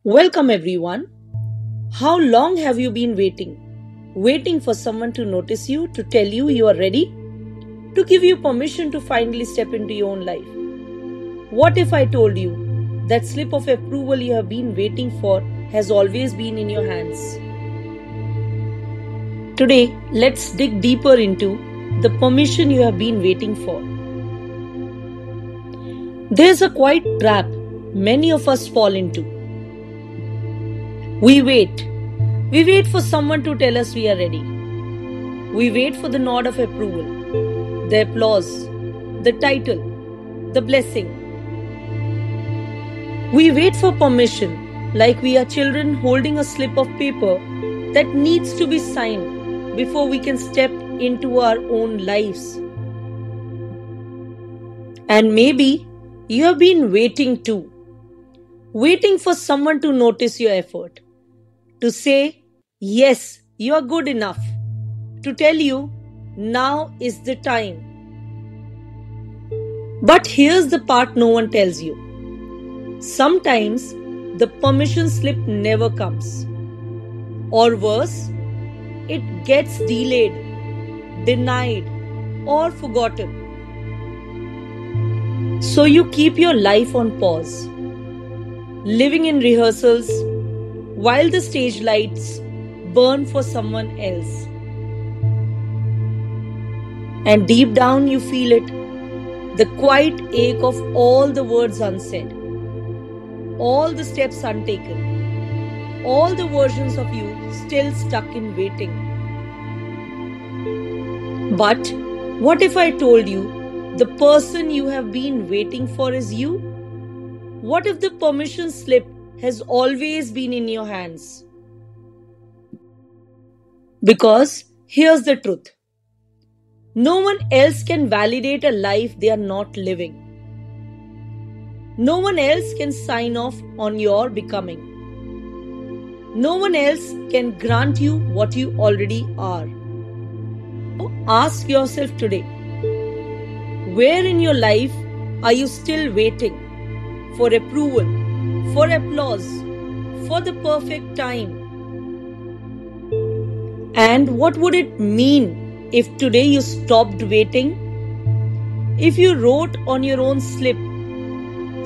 Welcome everyone. How long have you been waiting? Waiting for someone to notice you, to tell you you are ready? To give you permission to finally step into your own life? What if I told you that slip of approval you have been waiting for has always been in your hands? Today, let's dig deeper into the permission you have been waiting for. There's a quiet trap many of us fall into. We wait. We wait for someone to tell us we are ready. We wait for the nod of approval, the applause, the title, the blessing. We wait for permission like we are children holding a slip of paper that needs to be signed before we can step into our own lives. And maybe you have been waiting too. Waiting for someone to notice your effort. To say, yes, you are good enough. To tell you, now is the time. But here's the part no one tells you. Sometimes the permission slip never comes. Or worse, it gets delayed, denied, or forgotten. So you keep your life on pause, living in rehearsals, while the stage lights burn for someone else. And deep down you feel it, the quiet ache of all the words unsaid, all the steps untaken, all the versions of you still stuck in waiting. But what if I told you the person you have been waiting for is you? What if the permission slip has always been in your hands? Because here's the truth. No one else can validate a life they are not living. No one else can sign off on your becoming. No one else can grant you what you already are. Ask yourself today, where in your life are you still waiting for approval, for applause, for the perfect time? And what would it mean if today you stopped waiting? If you wrote on your own slip,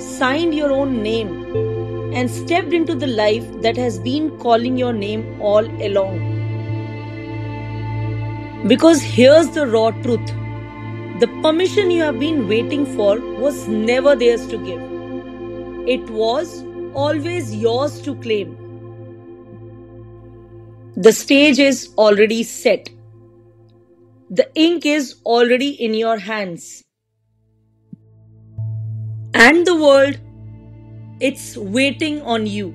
signed your own name, and stepped into the life that has been calling your name all along? Because here's the raw truth. The permission you have been waiting for was never theirs to give. It was always yours to claim. The stage is already set. The ink is already in your hands. And the world, it's waiting on you.